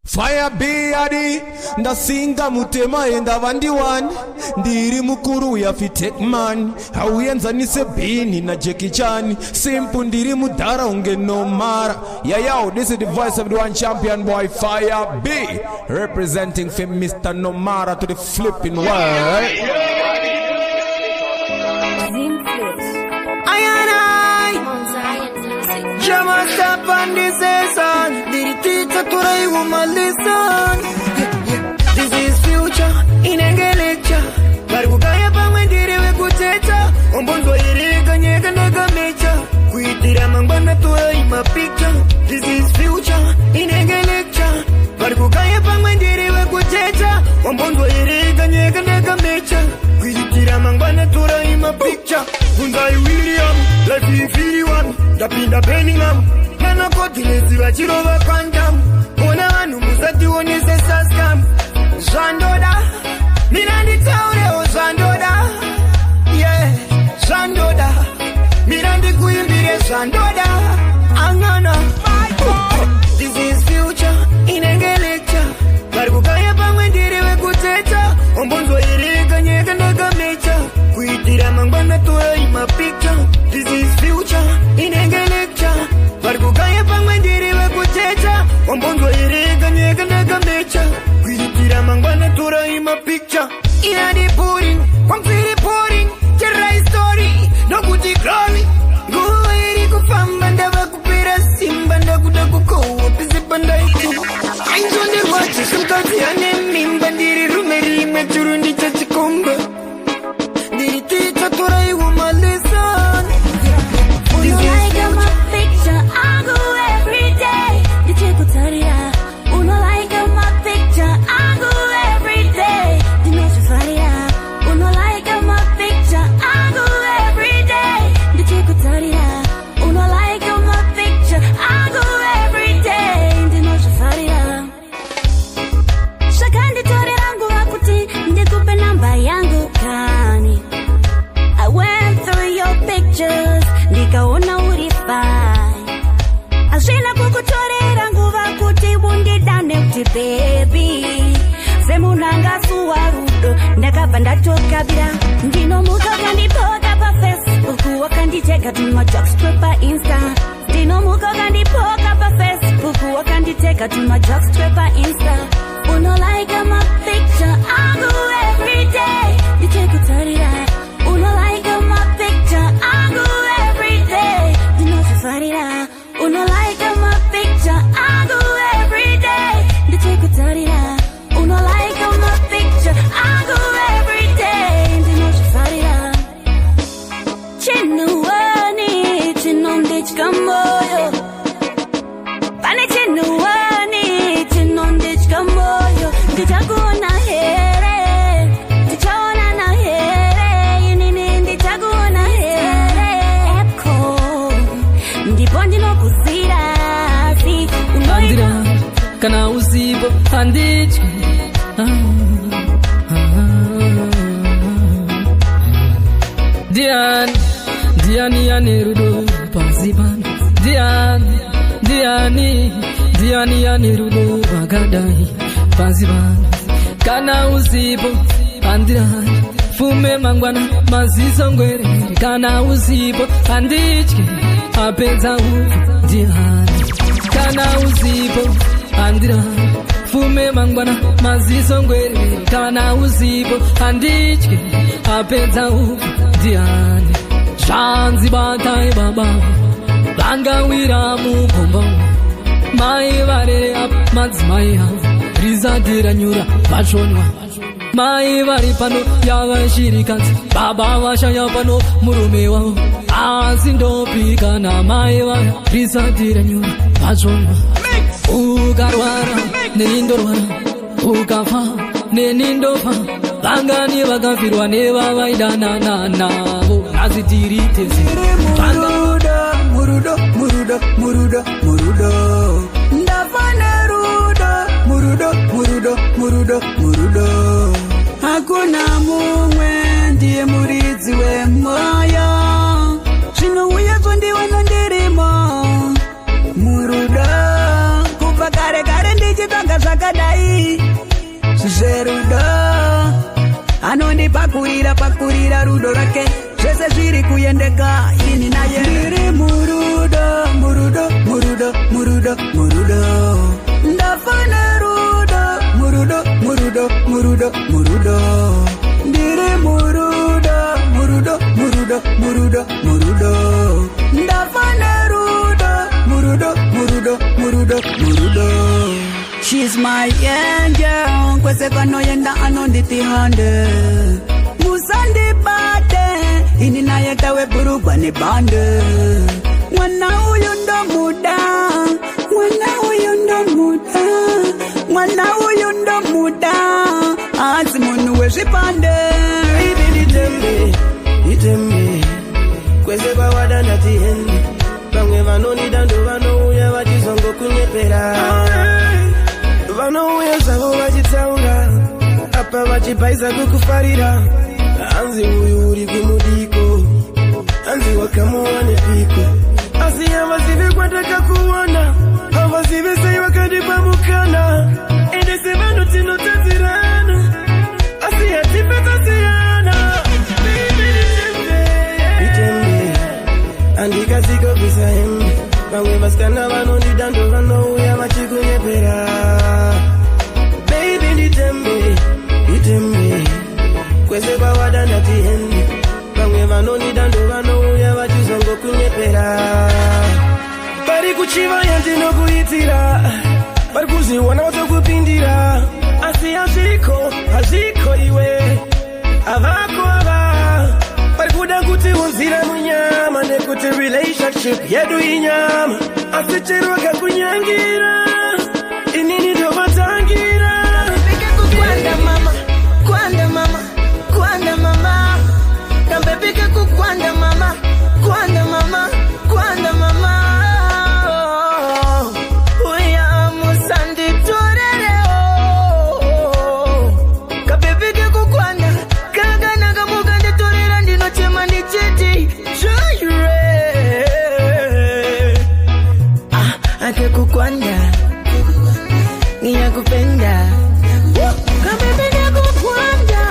Fire beadi, ndasinga mutema enda vandiwani ndiri mukuru ya take man hauenzanise bini na Jackie Chan simple ndiri mudara unge no mara yo, this is the voice of the one champion boy Fire B representing for Mr. Nomara to the flipping world. Jama step on this season. Did it teach a to a woman listen? This is future in a lecture. Barugaya when did we go teta? Ombonzo irega nyega nega mecha. Kuitira mangwana to a picture. This is future in a lecture. Barugaya when did we go teta? Ombonzo irega nyega nega mecha. Kuitira mangwana to a picture. Unzai William, life in 51. Tapinda Birmingham, nana kotilezi wachirova quantum. Ona wanu musati onese saskam. Zandoda, mirandi taure o Zandoda. Yeah, Zandoda, mirandi kuimbire Zandoda. Angana, this is future, inenge lecture. Barukaya pangwendiri wekuteta. Ombonzo irega nyega nega mecha. Kuitira mangwana tuwa ima picture. This is future, inenge lecture. Barukaya pangwendiri wekuteta. Ombonzo irega nyega nega mecha. Kuitira mangwana tuwa ima picture. Ina di pudding, kwamfiri pudding. Chera story, no kuti glory. Nguwa iri kufamba ndava kupira simba. Ndakuda kukowa pisi panda iku. Ainzonde wachi sumkazi ane mimba. Ndiri rumeri mechurundi chachikomba. Ndiri tita turai umalisan. Uno like my picture, I go every day. Dije kutaria. Uno like my picture, I go every day. Dino safaria. Uno like my picture, I go every day. Dije kutaria. Uno like my picture, I go every day. Dino safaria. Shakandi tori rangu wakuti ndikupe namba yangu kani. I went through your pictures, ndikaona uri fine. Ashina kukutorera nguva kuti bundidane kuti baby. Semunanga suwarudo, ndakabva ndatokabira. Ndinomuka kandipoka pa Facebook, wakanditeka tuma jokes pa Insta. Ndinomuka kandipoka pa Facebook, wakanditeka tuma jokes pa Insta. Uno like my picture, I go every day. Dije kutarira. Uno like my picture, I go every day. Dino safarira. Uno like my picture, I go every day. Dije kutarira. Uno like my picture, I go every day. Dino safarira. Chinuani, chinondich kamoyo. Pane chinuani, chinondich kamoyo. Ndichakuona here, ndichaona na here. Inini ndichakuona here. Epco, ndipo ndinokuzira si Andira, kana usipo andichwe. Diani anirudo pasiban. Diani anirudo bagadai pasiban. Kana usipo andira fume mangwana mazizo ngwere. Kana usipo andichwe apenza ufu diani. Kana usipo andira fume mangwana mazizo ngwere. Kana usipo andichwe apenza ufu diani. Shanzi batai baba Banga wira mukomba Mai varere ap madzimai havo Rizadira nyura vachonwa Mai vari pano yava shirikadzi Baba vashaya pano murume wavo Asi ndopi kana mai vaya Rizadira nyura vachonwa Ukarwara nenindorwara Ukafa nenindofa Vangani vakafirwa nevavaidana navo Azitiri tezi Murudo Ndafana Murudo Hakuna mumwe ndiye muridzi wemoyo Zvino uye kundiwe nondirimo Murudo Kubva kare ndichitanga zvaka Zerudo anondipakurira rudo rake zvese zviri kuyendeka ini naye ndiri murudo ndafane rudo murudo ndiri murudo ndafane rudo murudo. She's my angel, kwese kanoyenda anonditihande musandi bate ini naye tawe burugwa ni bande mwana uyu ndo muda asi munu wezvipande baby nitembe kwese kwawada ndatihende vamwe vanonida ndo vanouya vachizongo kunyepera vanouya zvavo vachitaura apa vachipaisa kukufarira hanzi uyu uri kumudiko hanzi wakamuwa nepiko asi havazivi kwatakakuona havazivi sei vakandipa mukana ende sevanhu tinotadzirana asi hatipedzasiyana itembe andikazikobvisa hembe vamwe vasikana vanondida ndo vanouya vachikunyepera baby nditembe kwese kwawada ndatihende vamwe vanonida ndo vanouya vachizongokunyepera vari kuchiva yandinokuitira vari kuziwana watokupindira asi hazviko iwe avako ava vari kuda kuti unzira munyama nekuti relationship yedu inyama asi chero vakakunyangira inini ndovatangira kambepike kukwanda mama uya musandi torere kambepike kukwanda kaganaga mugande torera ndinochema ndichiti shoyure ake kukwanda niyakupenda kambepike kukwanda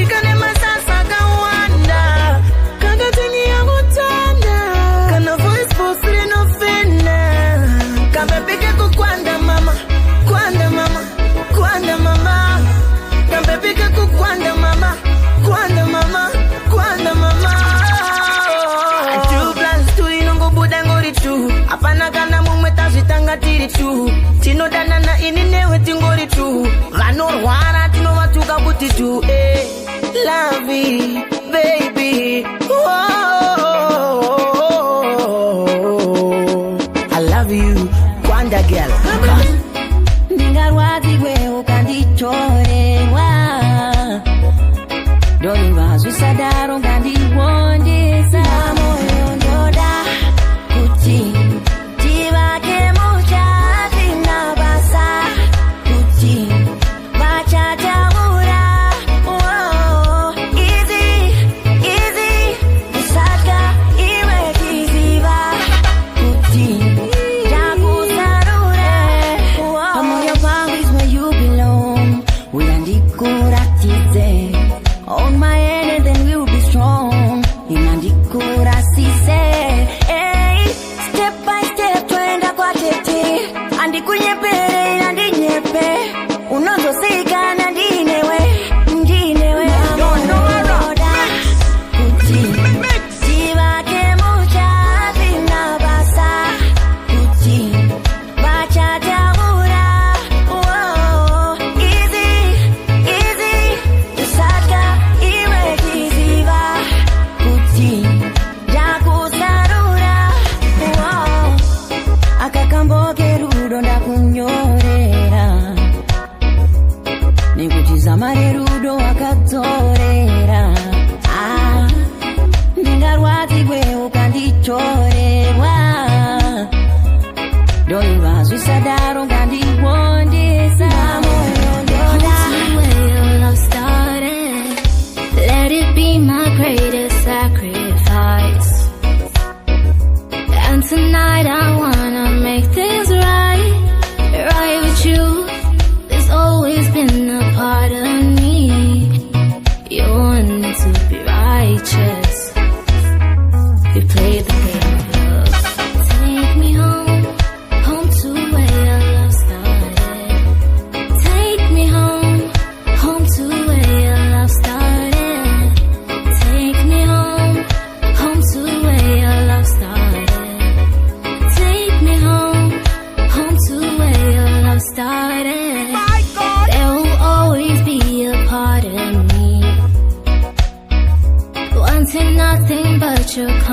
ikane masasa kawanda kangatini yakutanda kana voice bofile nofena kambepike kukwanda mama kambepike kukwanda mama 2 plus 2 inongobuda ngori 2 apana kana mumwe tazvitanga tiri 2 tinodanana ini newe tingori 2 vanorwara tinovatuka kuti 2 Lovey, baby, I love you, Kwanda girl. Ningarwazi we ukandichorewa doni vazusadaro ngandiwondesa moyo ndoda kuti tivake muchati nabasa kuti vachataura easy usaka iwe kiziva kuti takusarura pamoyo pangu is where you belong uyandikuratize on my end and then we will be strong inandikurasise hey, step by step twenda kwa tete andikunyepere inandinyepe unozosikana ndinewe nonoda kuti tivake muchati nabasa kuti vachataura easy usaka iwe kiziva kuti ndakusarura akakamboke rudo ndakunyorera nekuti zamare rudo wakadzorera ndingarwadzigwe ukandichorewa doni vazvisadaro ngandiwondesa moyo ndoda let it be my greatest sacrifice and tonight I wanna make things right with you. There's always been a part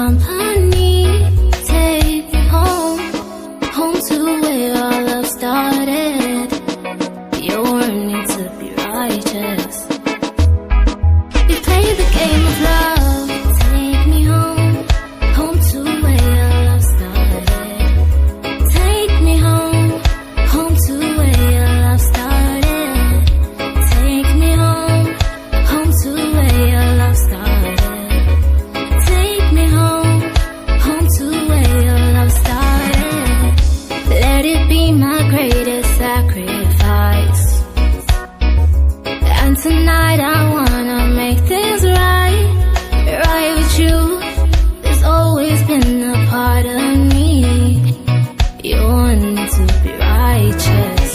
company. Take me home, home to where our love started. You're warning to be righteous. We played the game of love. Take me home, home to where our love started. Take me home, home to where our love started. Take me home, home to where our love started. Take me home, home to where our love started. Let it be my greatest sacrifice. And tonight I wanna make things right, right with you. There's always been a part of me. You want me to be righteous.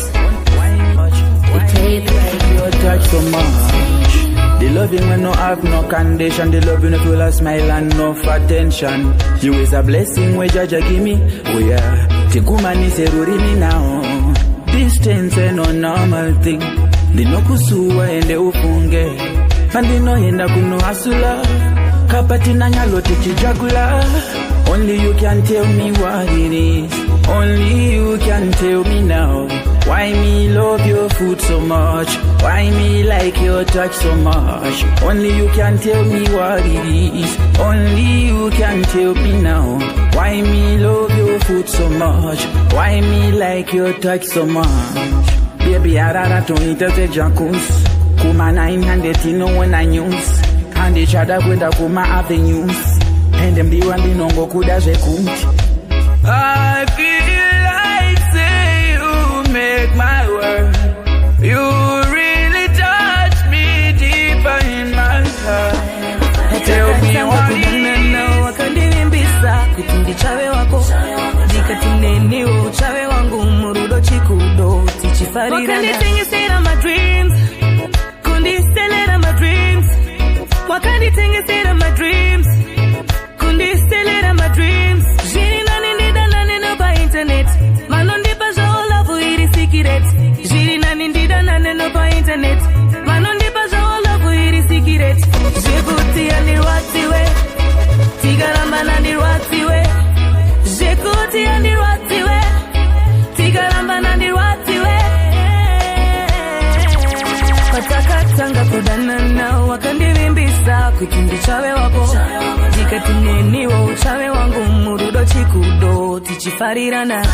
We play the game. Your touch so much. The loving when no have no condition. The loving if you a smile and enough attention. You is a blessing where Jaja give me. Oh yeah, Tikumani seruri me now. Distance ain't no normal thing. The no kusuwa ende ufunge. And the no yenda kuno asula. Kapati na nyalo tichijagula. Only you can tell me what it is. Only you can tell me now. Why me love your food so much? Why me like your touch so much? Only you can tell me what it is. Only you can tell me now. Why me love your food so much? Why me like your touch so much? Baby, arara to ite jacuz. Kuma 900 no when I news. And each other kwenda kuma avenues. And them the one binongo kuda jekunt. I feel like say you make my world. You really touch me deeper in my heart. Tell me what you know. Wakandinimbisa kutundi chawe wako. Dikatineni wo chawe wangu murudo chikudo tichifarira. Wakanditingisira my dreams. Kundistelera my dreams. Wakanditingisira my dreams. Kundistelera my dreams. Jini nani ndida nani no pa internet. Manondipa jao love iri secret. Jini nani ndida nani no pa internet. Manondipa jao love iri secret. Jekuti anirwatiwe. Tigaramba nandirwatiwe. Jekuti anirwatiwe. Tigaramba nandirwatiwe. Patakatanga kudanana wakandirimbisa kutundi chawe wako. Dikatineni wo chawe wangu murudo chikudo tichifarirana.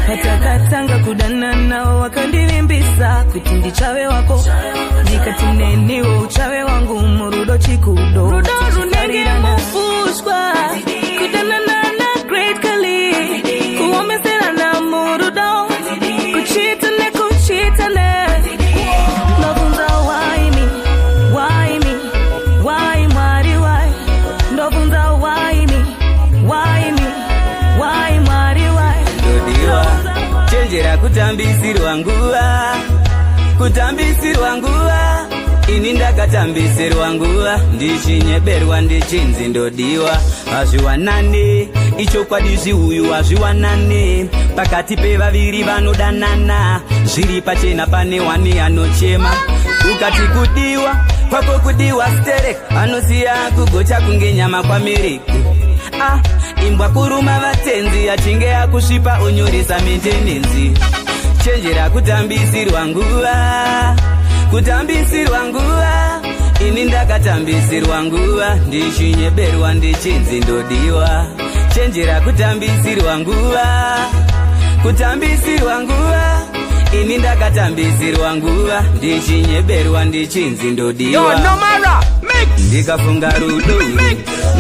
Patakatanga kudanana wakandirimbisa kutundi chawe wako. Dikatineni wo chawe wangu murudo chikudo rudo runenge mufushwa. Kudanana na great kali. Kuomesera na murudo. Kuchitane kuchitane. Ndofunza why me, why me, why mwari why. Ndofunza why me, why me, why mwari why. Ndodiwa, chenjera kutambisirwa nguwa. Kutambisirwa nguwa. Ini ndakatambisirwa nguwa. Ndichinyeberwa ndichinzi ndodiwa. Azviwanane, ichokwadi uyu azviwanane. Pakati pevaviri vanodanana. Zviri pachena pane wani anochema. Ukati kudiwa, kwako kudiwa sterek. Anosiya kugocha kunge nyama kwa mereke. Imbwa kuruma vatenzi achinge akusvipa onyoresa maintenance. Chenjera kutambisirwa nguva. Kutambisirwa nguva. Ini ndakatambisirwa nguva. Ndichinyeberwa ndichinzi ndodiwa. Chenjera kutambisirwa nguva. Kutambisirwa nguva. Ini ndakatambisirwa nguva. Ndichinyeberwa ndichinzi ndodiwa. Ndikafunga rudo.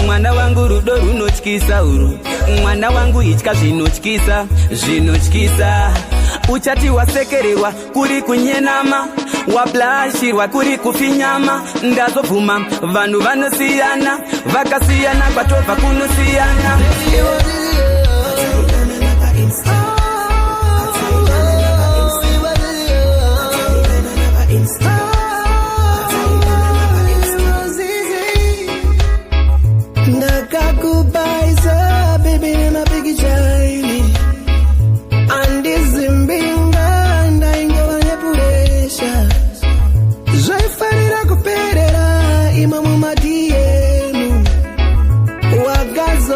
Mwana wangu rudo runotyisa uru. Mwana wangu itya zvinotyisa. Zvinotyisa. Uchati wasekererwa kuri kunyenama. Wablashirwa kuri kufinyama. Ndazobvuma vanhu vanosiyana. Vakasiyana kwatobva kunosiyana. Ndakakubaisa baby nina big shiny. Andizimbinga ndaingowa nepuresha. Zvaifanira kuperera imamu madiemu. Wagaza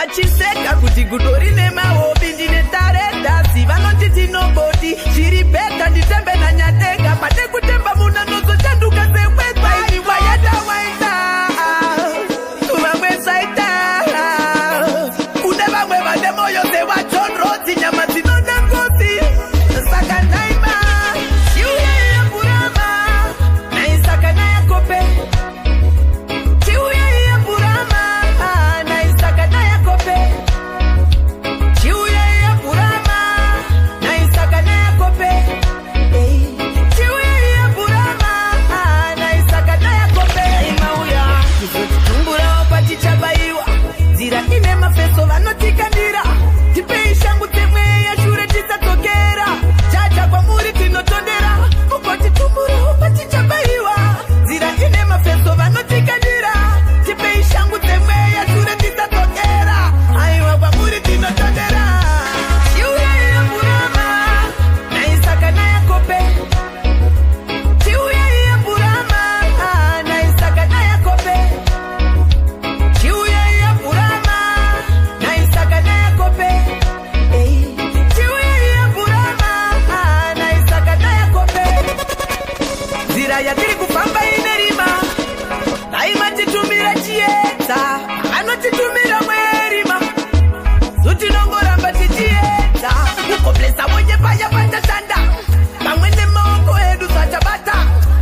vachiseka kuti gudori nemahobi ndine tareda si vanoti tinobodi zviri bhedha nditembe nanyadenga pade kutemba muna nozochanduka sekwedza iwa yatawaita kuvamwe saita kune vamwe vane moyo sewajohn rods nyama dzinoda ngozi saka naima chiuya yeburama naisaka nayakope chiuya yeburama naisaka nayakope chiuya yeburama naisaka nayakope chiuya yeburama naisaka nayakope imauya kuzotitumburawo patichabayiwa nzira ine mafeso vanotikandira tipei shangu dzemweya shure tisadzokera chacha kwamuri tinotondera mugotitumburawo patichabayiwa nzira ine mafeso vanotikandira tipei shangu dzemweya shure tisadzokera aiwa kwamuri tinotondera chiuya yeburama naisaka nayakope chiuya yeburama naisaka nayakope chiuya yeburama naisaka nayakope chiuya yeburama naisaka nayakope nzira yatiri kufamba inerima daima titumira chiedza anotitumira mwerima zutinongoramba tichiedza kukoblesa mwenye paya patashanda pamwe nemaoko edu zvachabata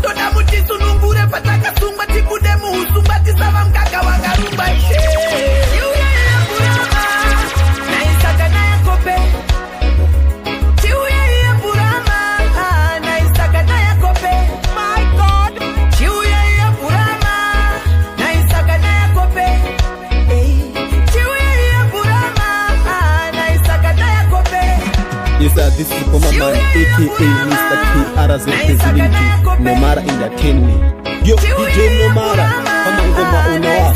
toda mutisunungure patakasungwa tibude muusungwa tisava mgaga wakarumba chiuya yeburama naisaka nayakope chiuya yeburama naisaka nayakope my god chiuya yeburama naisaka nayakope chiuya yeburama naisaka nayakope. Yes, this is Bomberman, aka Mr. KR's representing Nomara Entertainment. Yo, DJ Nomara, kama ngoma unawa